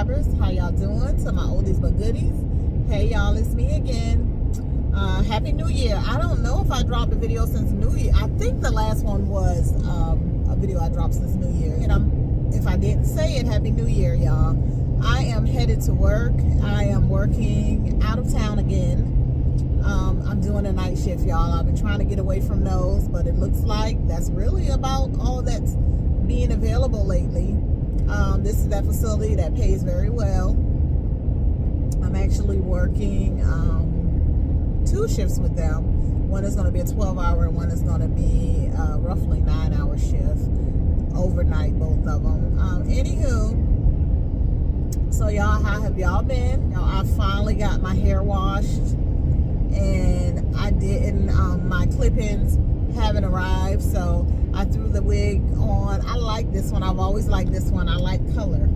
subscribers. How y'all doing? To my oldies but goodies. Hey y'all, it's me again. Happy New Year. I don't know if I dropped a video since New Year. I think the last one was a video I dropped since New Year. And if I didn't say it, Happy New Year, y'all. I am headed to work. I am working out of town again. I'm doing a night shift, y'all. I've been trying to get away from those, but it looks like that's really about all that's being available lately. This is that facility that pays very well. I'm actually working 2 shifts with them. One is going to be a 12-hour and one is going to be roughly 9-hour shift overnight, both of them. Anywho, so y'all, how have y'all been? I finally got my hair washed, and I didn't, my clip-ins haven't arrived, so I threw the wig on. I like this one. I've always liked this one. I like color.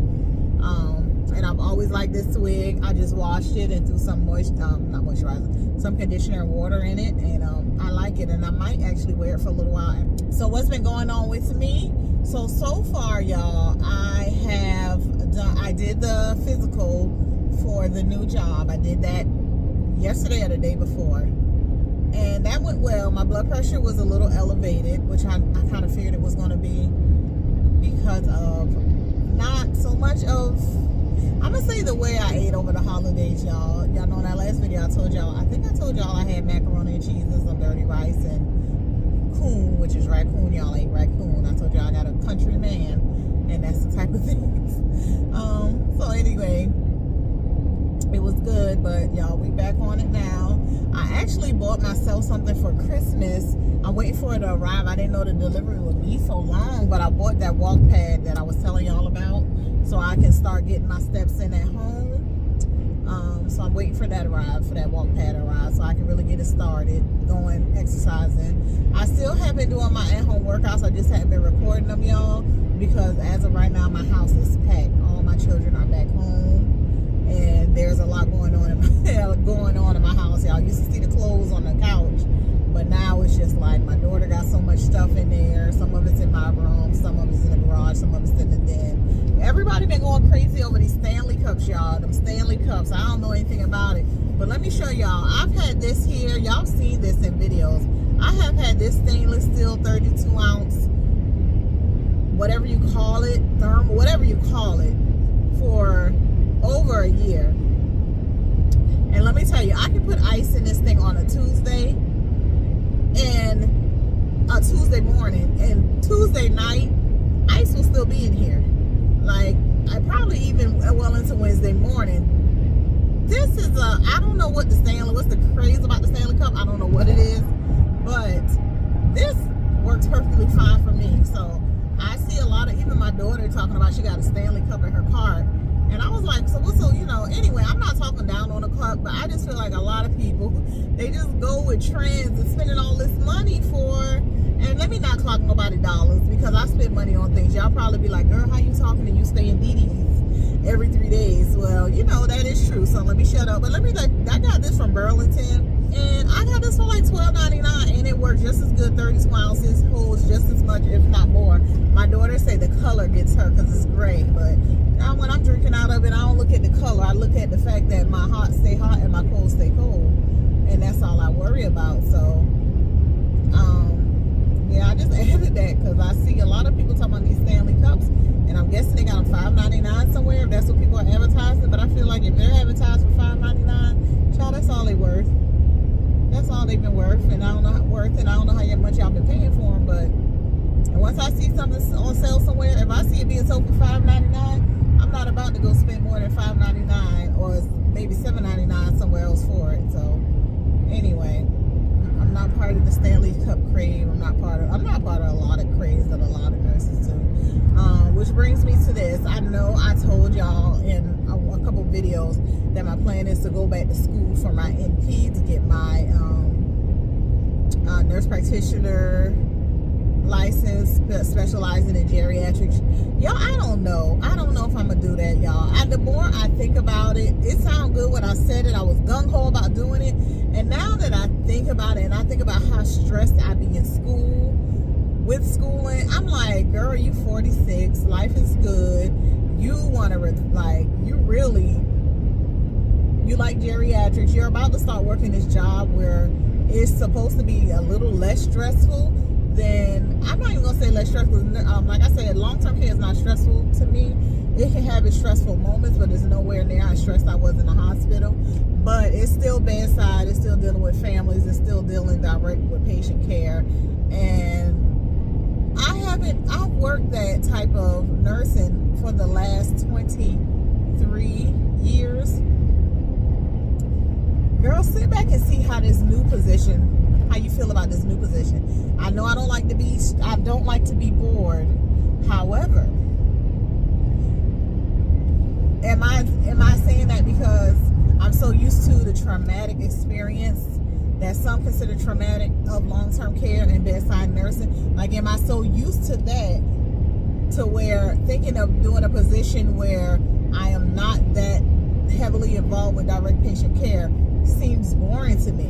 And I've always liked this wig. I just washed it and threw some not moisturizer, some conditioner and water in it, and I like it, and I might actually wear it for a little while. So what's been going on with me? So far, y'all, I did the physical for the new job. I did that yesterday or the day before, and that went well. My blood pressure was a little elevated, which I kind of figured it was going to be because of not so much of, I'm gonna say, the way I ate over the holidays, y'all. Y'all know in that last video I told y'all, I think I told y'all I had macaroni and cheese and some dirty rice and coon, which is raccoon. Y'all ate raccoon. I told y'all I got a country man, and that's the type of things. So anyway, it was good, but y'all, we back on it now. I actually bought myself something for Christmas. I'm waiting for it to arrive. I didn't know the delivery would be so long, but I bought that walk pad that I was telling y'all about, so I can start getting my steps in at home. So I'm waiting for that arrive, for that walk pad to arrive, so I can really get it started going, exercising. I still have been doing my at-home workouts. I just haven't been recording them, y'all, because as of right now, my house is packed. All my children are back home, and there's a lot going on in my house. Y'all used to see the clothes on the couch, but now it's just like my daughter got so much stuff in there. Some of it's in my room, some of it's in the garage, some of it's in the den. Everybody been going crazy over these Stanley cups, y'all. Them Stanley cups. I don't know anything about it, but let me show y'all. I've had this here. Y'all seen this in videos. I have had this stainless steel 32 ounce, whatever you call it, thermal, whatever you call it, for over a year. And let me tell you, I can put ice in this thing on a Tuesday and a Tuesday morning, and Tuesday night ice will still be in here. Like, I probably even well into Wednesday morning. This is I don't know what's the craze about the Stanley cup. I don't know what it is, but this works perfectly fine for me. So I see a lot of, even my daughter talking about she got a Stanley cup in her car. And I was like, so anyway, I'm not talking down on the cup, but I just feel like a lot of people, they just go with trends and spending all this money for, and let me not clock nobody dollars, because I spend money on things. Y'all probably be like, girl, how you talking and you stay in DD's every 3 days? Well, that is true, so let me shut up. But I got this from Burlington, and I got this for like $12.99, and it works just as good. 32 ounces, holds just as much, if not more. My daughter say the color gets her because it's gray, but now when I'm drinking out of it, I don't look at the color. I look at the fact that my hot stay hot and my cold stay cold, and that's all I worry about. So yeah, I just added that because I see a lot of people talking about these Stanley cups, and I'm guessing they got them $5.99 somewhere, if that's what people are advertising. But I feel like if they're advertised for $5.99, child, that's all they worth. That's all they've been worth, and I don't know how much y'all been paying for them. But once I see something on sale somewhere, if I see it being sold for $5.99, I'm not about to go spend more than $5.99 or maybe $7.99 somewhere else for it. So anyway, I'm not part of the Stanley Cup craze. I'm not part of a lot of craze that a lot of nurses do. Which brings me to this. I know I told y'all in a couple videos that my plan is to go back to school for my NP to get my nurse practitioner license, specializing in geriatrics. Y'all, I don't know if I'm gonna do that, y'all. The more I think about it, it sounded good when I said it. I was gung-ho about doing it, and now that I think about it, and I think about how stressed I be in school with schooling, I'm like, girl, you 46, life is good. You want to you you like geriatrics, you're about to start working this job where it's supposed to be a little less stressful, then I'm not even gonna say less stressful. Like I said, long-term care is not stressful to me. It can have its stressful moments, but it's nowhere near how stressed I was in the hospital. But it's still bedside, it's still dealing with families, it's still dealing direct with patient care. And I've worked that type of nursing for the last 23 years. Girl, sit back and see how this new position, how you feel about this new position. I know I don't like to be bored. However, am I saying that because I'm so used to the traumatic experience that some consider traumatic of long-term care and bedside nursing? Like, am I so used to that to where thinking of doing a position where I am not that heavily involved with direct patient care seems boring to me?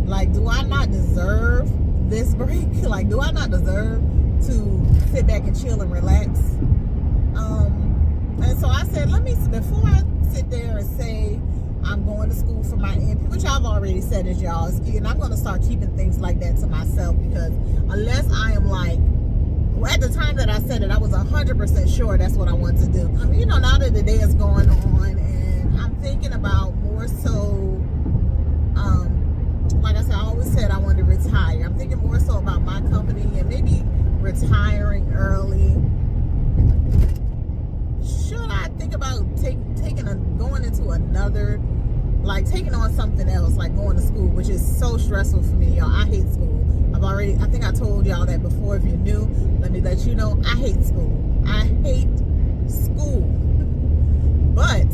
Like, do I not deserve this break? Like, do I not deserve to sit back and chill and relax? And so I said, before I sit there and say I'm going to school for my NP, which I've already said is y'all, and I'm going to start keeping things like that to myself, because unless I am like, at the time that I said it, I was 100% sure that's what I want to do. I mean, you know, now that the day is going on, and I'm thinking about more so, like I said, I always said I wanted to retire. I'm thinking more so about my company and maybe retiring early. Should I think about going into another, like taking on something else, like going to school, which is so stressful for me, y'all. I hate school. I think I told y'all that before. If you're new, let me let you know, I hate school. I hate school. But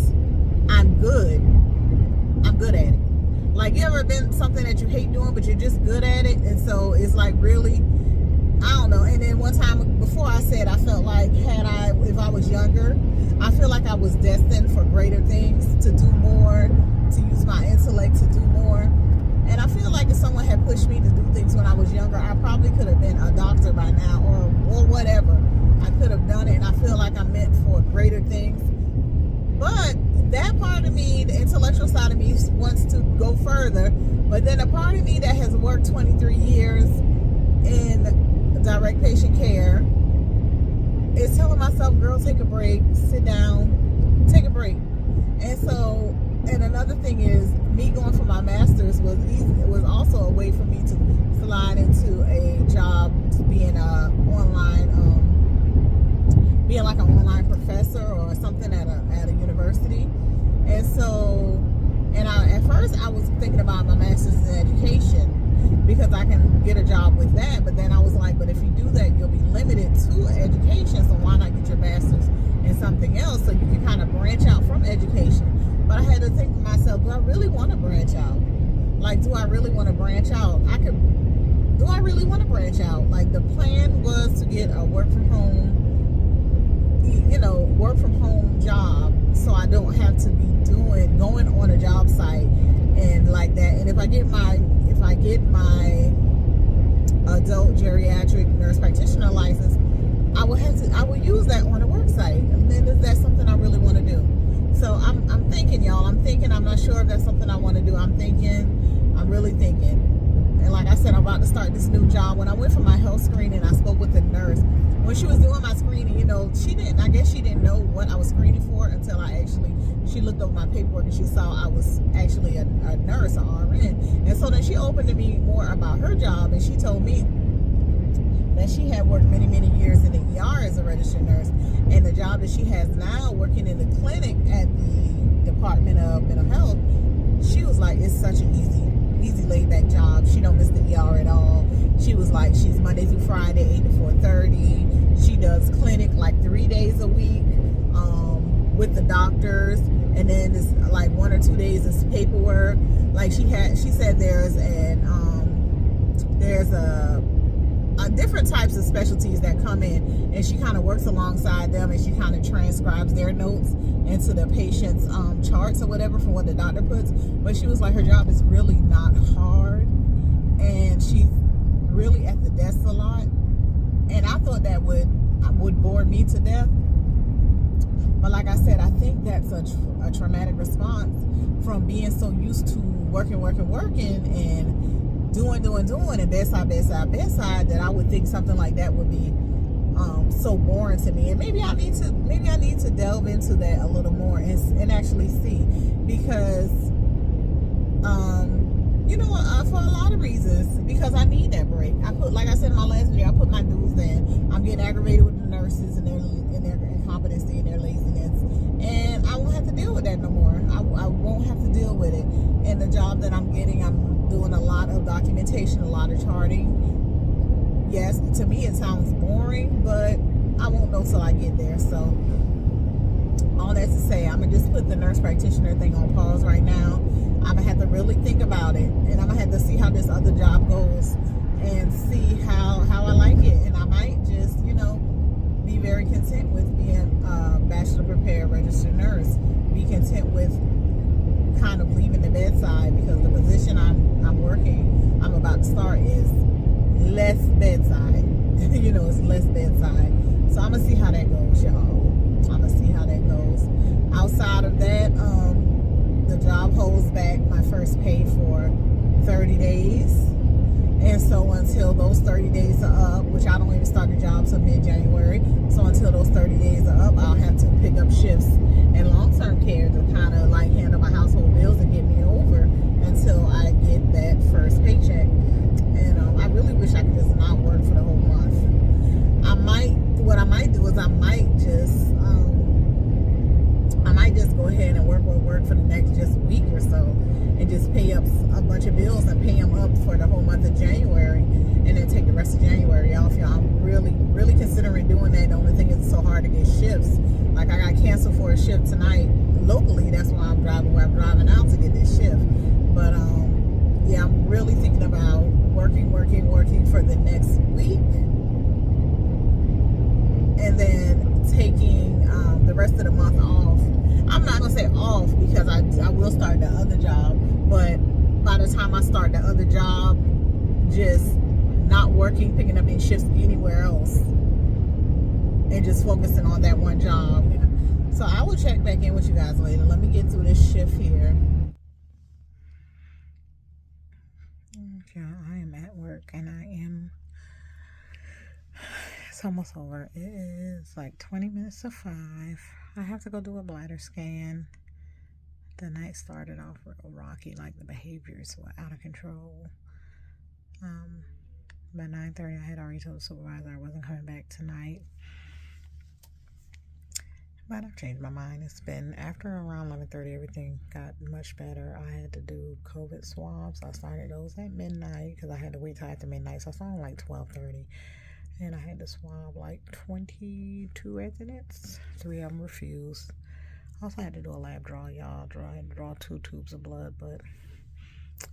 I'm good at it. Like, you ever been something that you hate doing, but you're just good at it? And so it's like, really, I don't know. And then one time before, I said I felt like if I was younger, I feel like I was destined for greater things, to do more, to use my intellect to do more. And I feel like if someone had pushed me to do things when I was younger, I probably could have been a doctor by now, or whatever. I could have done it, and I feel like I'm meant for greater things. But that part of me, the intellectual side of me, wants to go further. But then a part of me that has worked 23 years in direct patient care is telling myself, girl, take a break, sit down, take a break. And so, and another thing is, me going for my master's was easy. It was also a way for me to slide into a job, to being being like an online professor or something at a university. And so, at first I was thinking about my master's in education, because I can get a job with that. But then I was like, but if you do that, you'll be limited to education, so why not get your master's in something else, so you can kind of branch out from education? But I had to think to myself, do I really want to branch out? Like, do I really want to branch out? Do I really want to branch out? Like, the plan was to get a work from home job, so I don't have to be going on a job site and like that. And if I get my adult geriatric nurse practitioner license, I will use that on a work site. And then is that something I really want to do? So I'm thinking, y'all. I'm not sure if that's something I want to do. I'm really thinking. And like I said, I'm about to start this new job. When I went for my health screening, I spoke with the nurse. When she was doing my screening, I guess she didn't know what I was screening for until she looked over my paperwork and she saw I was actually a nurse, an RN. And so then she opened to me more about her job, and she told me that she had worked many, many years in the ER as a registered nurse. And the job that she has now, working in the clinic at the Department of Mental Health, she was like, it's such an easy laid-back job. She don't miss the ER at all. She was like, she's Monday through Friday, 8 to 4:30. She does clinic like 3 days a week with the doctors, and then it's like 1 or 2 days is paperwork. Like, she said there's different types of specialties that come in, and she kind of works alongside them, and she kind of transcribes their notes into the patient's charts or whatever from what the doctor puts. But she was like, her job is really not hard, and she's really at the desk a lot. And I thought that would bore me to death. But like I said, I think that's a a traumatic response from being so used to working and doing and bedside that I would think something like that would be so boring to me. And maybe I need to delve into that a little more and actually see, because you know, for a lot of reasons, because I need that break. Like I said in my last video, I put my dues in. I'm getting aggravated with the nurses and their incompetency and their laziness, and I won't have to deal with that no more. I won't have to deal with it. And the job that I'm getting, I'm doing a lot of documentation, a lot of charting. Yes, to me it sounds boring, but I won't know till I get there. So all that to say, I'm gonna just put the nurse practitioner thing on pause right now. I'm gonna have to really think about it, and I'm gonna have to see how this other job goes and see how I like it. And I might just, you know, be very content with being a bachelor prepared registered nurse. Be content with kind of leaving the bedside, because the position I'm about to start is less bedside. You know, it's less bedside. So I'm gonna see how that goes, y'all. I'm gonna see how that goes. Outside of that, the job holds back my first pay for 30 days. And so until those 30 days are up, which I don't even start the job till mid-January, so until those 30 days are up, I'll have to pick up shifts in long-term care to kind of like handle my household bills and get me over until I get that first paycheck. And I really wish I could just not work for the whole month. What I might do is I might just go ahead and work for the next just week or so, and just pay up a bunch of bills and pay them up for the whole month of January, and then take the rest of January off, y'all. I'm really considering doing that. The only thing is it's so hard to get shifts. Like, I got canceled for a shift tonight locally. That's why I'm driving where I'm driving out to get this shift. But yeah, I'm really thinking about working for the next week, and then taking the rest of the month off. I'm not gonna say off, because I will start the other job, but by the time I start the other job, just not working, picking up any shifts anywhere else, and just focusing on that one job. So I will check back in with you guys later. Let me get through this shift here. Okay, I am at work, and it's almost over. It is like 20 minutes to 5. I have to go do a bladder scan. The night started off real rocky, like the behaviors were out of control. By 9:30, I had already told the supervisor I wasn't coming back tonight. But I've changed my mind. It's been after around 11:30, everything got much better. I had to do COVID swabs. I started those at midnight because I had to wait till after midnight. So I started like 12:30. And I had to swab like 22 residents. 3 of them refused. I also had to do a lab draw, y'all. I had to draw 2 tubes of blood. But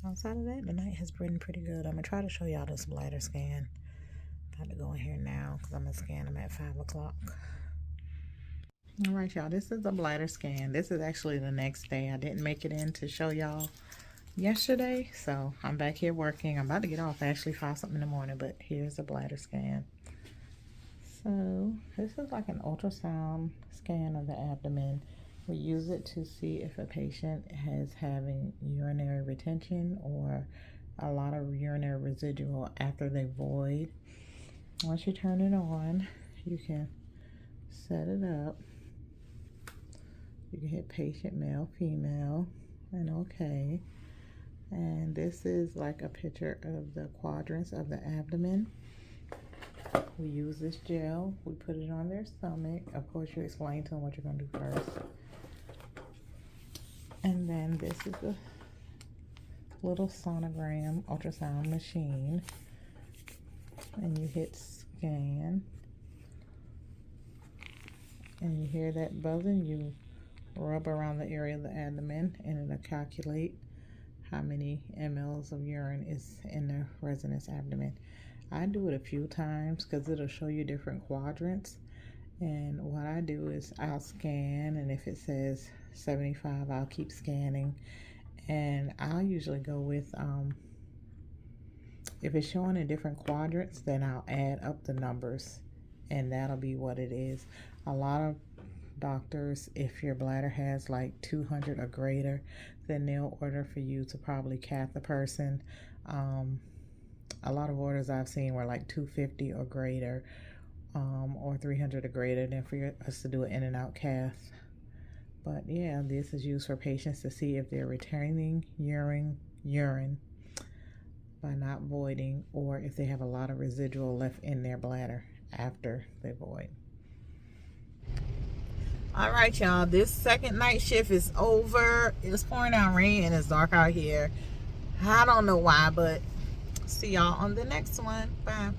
outside of that, the night has been pretty good. I'm going to try to show y'all this bladder scan. I have to go in here now because I'm going to scan them at 5 o'clock. All right, y'all. This is the bladder scan. This is actually the next day. I didn't make it in to show y'all yesterday. So I'm back here working. I'm about to get off. I actually filed something in the morning. But here's the bladder scan. So this is like an ultrasound scan of the abdomen. We use it to see if a patient is having urinary retention or a lot of urinary residual after they void. Once you turn it on, you can set it up. You can hit patient male, female, and okay. And this is like a picture of the quadrants of the abdomen. We use this gel, we put it on their stomach. Of course, you explain to them what you're going to do first. And then this is a little sonogram ultrasound machine. And you hit scan. And you hear that buzzing, you rub around the area of the abdomen, and it'll calculate how many mLs of urine is in the resident's abdomen. I do it a few times because it'll show you different quadrants. And what I do is I'll scan, and if it says 75, I'll keep scanning. And I'll usually go with, if it's showing in different quadrants, then I'll add up the numbers, and that'll be what it is. A lot of doctors, if your bladder has like 200 or greater, then they'll order for you to probably cath the person. A lot of orders I've seen were like 250 or greater, or 300 or greater, then for us to do an in and out cath. But yeah, this is used for patients to see if they're retaining urine by not voiding, or if they have a lot of residual left in their bladder after they void. All right, y'all, this second night shift is over. It's pouring out rain and it's dark out here. I don't know why, but see y'all on the next one. Bye.